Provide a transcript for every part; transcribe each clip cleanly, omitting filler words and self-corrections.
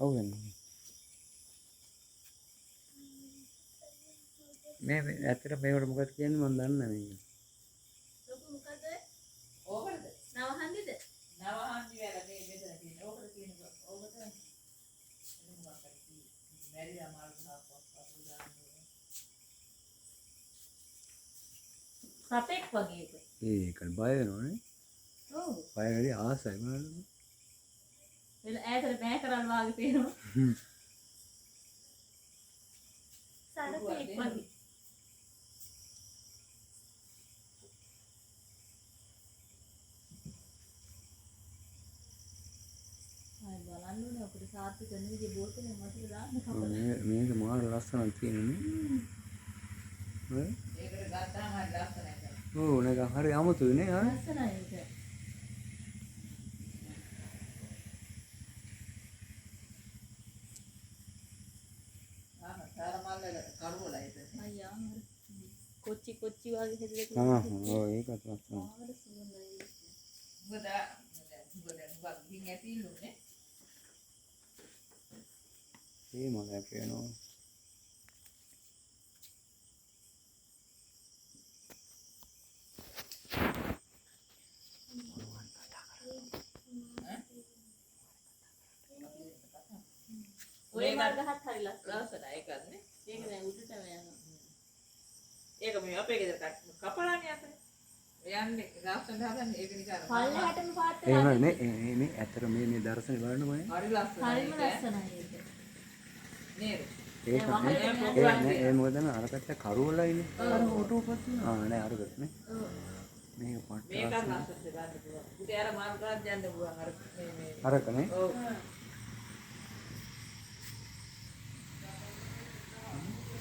ඔව් වෙන්නේ. මේ ඇත්තට මේකට මොකක්ද කියන්නේ මම දන්නේ නැහැ මේක. ලොකු මොකද? ඕකද? නවහන්දිද? නවහන්දි වල මේ මෙතන තියෙන. ඕකද තියෙනවා. ඕකද? මැරිලා මාල් ගහපුවා අපිට ගන්න. සතෙක් වගේ එක. ඒකට බය වෙනවනේ. ඔව්. බය වැඩි ආසයි මොනවද? එල ඈතට බෑ කරන් වාගේ පේනවා. සතෙක් වගේ. බලන්න ඕනේ අපිට සාර්ථක වෙන විදිහ බෝතලෙන් වතුර දාන්න කපලා. මේක මාර ලස්සනක් තියෙනනේ. ඒකට ගත්තාම හරි ලස්සනයි. ඔව් නේද හරි අමුතුයි නේ ආ. ලස්සනයි ඒක. තාරමල්ල කරුවලා ඒක. අයියා කොච්චි කොච්චි වගේ හැදලා තියෙනවා. ඔව් ඒකත් ලස්සනයි. ආවද සුවඳයි. උඹ ගිහින් ඇතිල්ලුනේ. ඒ මලයක් වෙනවා. ඔය වර්ග හත් හරි ලස්සනයි ඒකනේ. ඒක දැන් උඩටම යනවා. ඒක මේ අපේ ගෙදර කපලානේ අපේ. යන්නේ ගාස්තන හදන්නේ ඒක නිකන්. පල්ලෙහාටම පාත් වෙනවා. මේ ඇත්තට මේ දර්ශනේ බලන්නකො නේ. හරි ලස්සනයි. හරිම ලස්සනයි ඒක. නේද? ඒ මොකද අර පැත්ත කරවලයිනේ. අර ඔටෝපත් නෑ අරකට නේ. ඔව්. මේක පට්ට මේක ලස්සනට ගන්න පුළුවන්. උදේ අර මාල් ගන්න යන්න පුළුවන් අර මේ අරකනේ. ඔව්.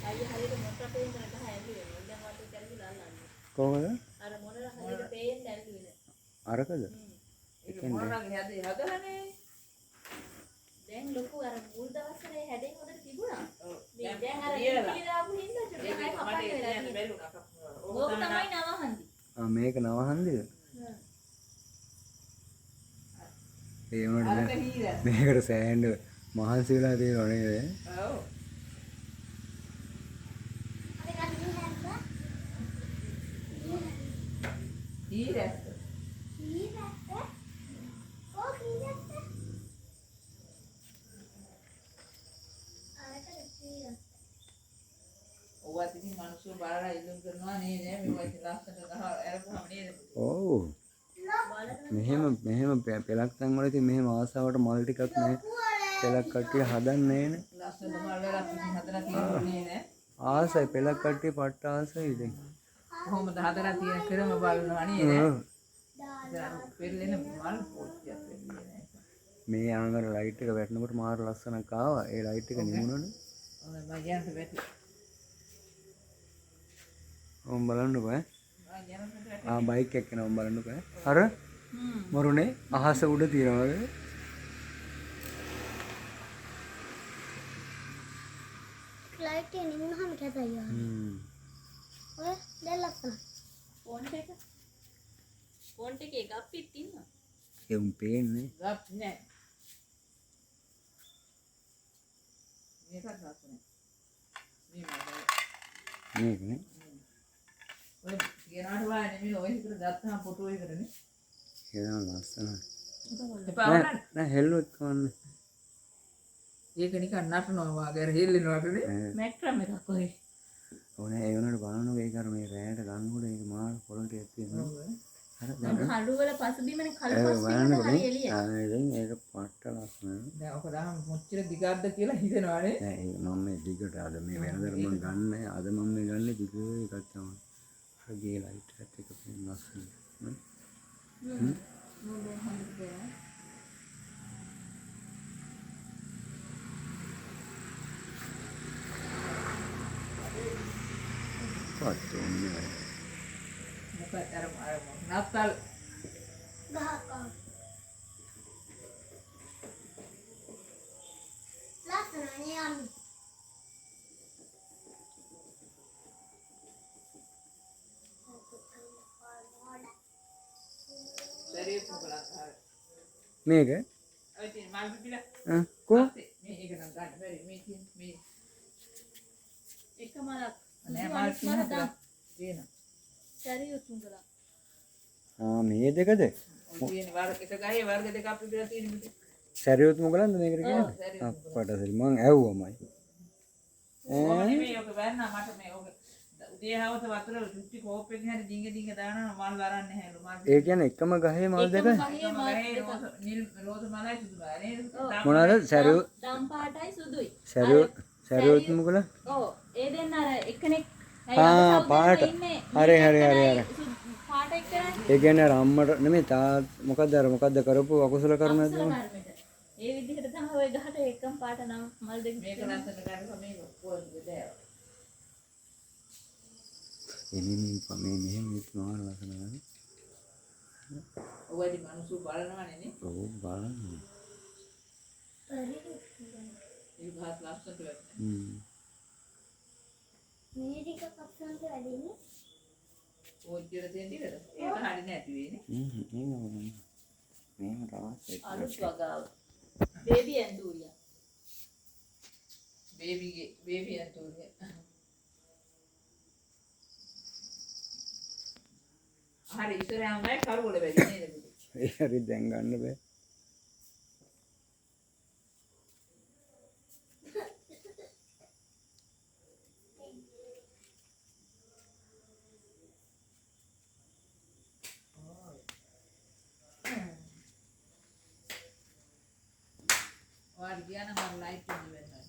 අයියා හරියට මොකක්ද පේන්න ගහ ඇලි වෙනවා. දැන් වට කැරකිලා අල්ලන්නේ. කොහමද? අර මොනර හරියට පේන්න ඇලි වෙන. අරකද? ඒක මොනරගේ හදලානේ. දැන් ලොකු අර මුල් දවස්වල හැදෙන්න හොඳට තිබුණා. ඔව්. දැන් අර ඉතිරි දාපු හින්දා චුට්ටක් කපන්න වෙලා තියෙනවා. ඕක තමයි නවහන්දි. මේක නවහන්දිද? ඒ වුණාට මේකට සෑහෙන මහන්සි වෙලා තියෙනව නේද? ඔව්. ඊරැස්ස. ඔවත් ඉතින් මිනිස්සු බලලා ඉල්ලුම් කරනවා නේද? මේවා ඉතින් ලස්සනට ගහ අරපුවාම නේද? ඔව්. මෙහෙම පෙලක් තැන් වල ඉතින් මෙහෙම ආසාවට මල් ටිකක් නේ පෙලක් කට්ටිය හදන්නේ නේ. ලස්සන මල් වලක් ඉතින් හදලා තියෙන්නේ නේද? ආසයි පෙලක් කට්ටිය පට්ට ආසයි ඉතින්. කොහොමද හදලා තියෙන ක්‍රම බලනවා නේද? දැන් පෙරලෙන මල් පොච්චියක් වෙන්නේ නැහැ. මේ ආංගර ලයිට් එක වැටෙනකොට මාර ලස්සනක් ආවා. ඒ ලයිට් එක නිමුණනේ. ඔය මයන්ට වැටි. ඔම් බලන්නකෝ ඈ. බයික් එකක් යනවා බලන්නකෝ ඈ. අර මරුනේ අහස උඩ තියනවාද? ලයිට් එක නිමුනහම කැතයි. ඔය දැන් ලස්සන. ෆෝන් එක. ෆෝන් එකේ ගප්පිත් ඉන්නවා. ඒ උන් පේන්නේ. ගප් නෑ. මේකත් ලස්සනයි. මේකනේ. ඔය කියනාට වානේ මේ ඔය විතර ගත්තාම ෆොටෝ එකටනේ. ඒක ලස්සනයි. එපා නෑ හෙල්ලුවත් කවන්න. ඒක නිකන් නටනවා වාගේ අර හෙල්ලෙනවාටනේ. මැක්‍රම් එකක් වගේ. ඕනේ ඒ වුණාට බලන්නකෝ ඒක අර මේ රෑට ගන්නකොට ඒක මාර පොළොන්ට තියෙනවා. අර කඩු වල පසුබිමනේ කළු පසුබිම හරි එළිය. දැන් ඒක පට්ට ලස්සනයි. දැන් ඔක දාම මොච්චර දිගක්ද කියලා හිතෙනවානේ. නෑ ඒක මම මේ දිගට අද මේ වෙනදට මම ගන්න අද මම මේ ගන්නේ දිග එකක් තමයි. අර ගේ ලයිට් එකත් එක පේන ලස්සනයි. පට්ටෝන්නේ. මොකද අර නත්තල් ගහක් ලස්සනනේ යන්නේ. දරියෙත් මොකලක් ආවේ. මේක ඔය තියෙන මල් පිපිලා. කො මේ එක මලක් සැරියුත් මුගලක් මේ දෙකද සැරියුත් මොකලන්ද මේකට කියන්නේ අප්පට සරි මං ඇහුවමයි ඒ කියන්නේ එකම ගහේ මල් දෙක මොනවාද සැරියුත් දම් පාටයි සුදුයි සැරියුත් මොකල ඔව් ඒ දෙන්න අර එක්කෙනෙක් පාට හරි පාට එක්කනේ ඒ කියන්නේ රම්මට නෙමෙයි තා මොකද්ද කරපු අකුසල කර්මයක්ද ඒ විදිහට තමයි ඔය ගහට එකම පාට නම් මල් දෙක මේක ලස්සන ගන්න මේක කොහොමද දැව එනිමින් මෙහෙම ඉක්මවන ලස්සන නේද ඔයදි මිනිස්සු බලනවනේ නේ ඔව් බලන්න ඒ ගහත් ලස්සනට මේ ටික කප්සන්ට වැඩිනේ ඕජ්ජර දෙන්න ඉවර ඒක හරිය නැති වෙන්නේ මේම රාස් අලුත් වගාව බේබි ඇන්ඩූරියා බේබි ඇන්ඩූරියා හරි ඉස්සරහම ගයි කරුවල වැඩි නේද ඒ හරි දැන් ගන්න බෑ वार गया ना हमारा लाइट नहीं बनना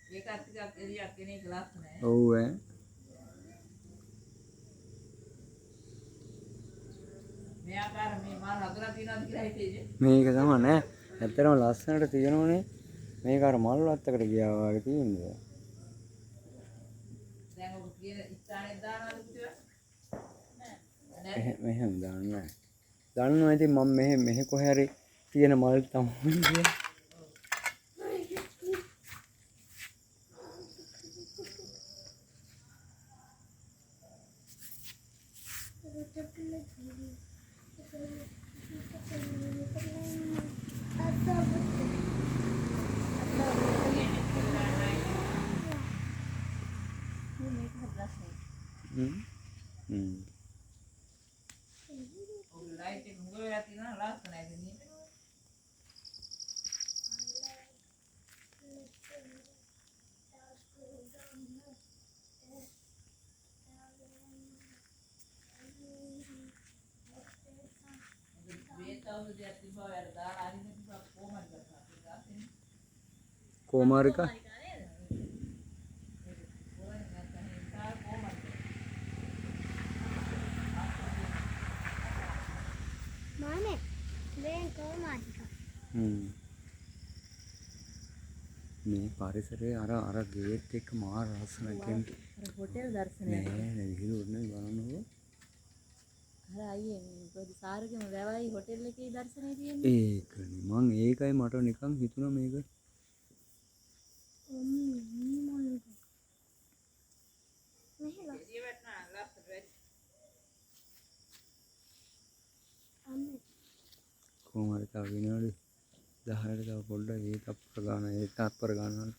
ये कार्तिक का एरिया के नहीं क्लास में ඔව් ඈ मैं आकार में माल हगला तीना दिख रही थी මේක තමයි නෑ ඇත්තටම ලස්සනට තියෙනවනේ මේක අර මල් වත්තකට ගියා වගේ තියෙනවා දැන් ඔබ කියන ස්ථානේ දානවලු කිව්වා මෙහෙම දාන්න නෑ දන්නවා ඉතින් මම මෙහෙ කොහේ හරි තියෙන මල් තමයි කියන්නේ लाइट मुंगो याती ना लास्ट नहीं देनी कोमारिका माने वें कोमारिका මේ පරිසරයේ අර ගේට් එක මහා ලස්සනයි කියන්නේ होटल दर्शन නෑ විහිළුවනේ බලන්නකෝ අර අයියේ මොකද සාරගම වැවයි හොටෙල් එකේ දර්ශනේ තියෙන්නේ ඒකනේ මං ඒකයි මට නිකන් හිතුණා මේක කොහොමද තව විනාඩි 10කට තව පොඩ්ඩක් ඒ තප්පර ගන්න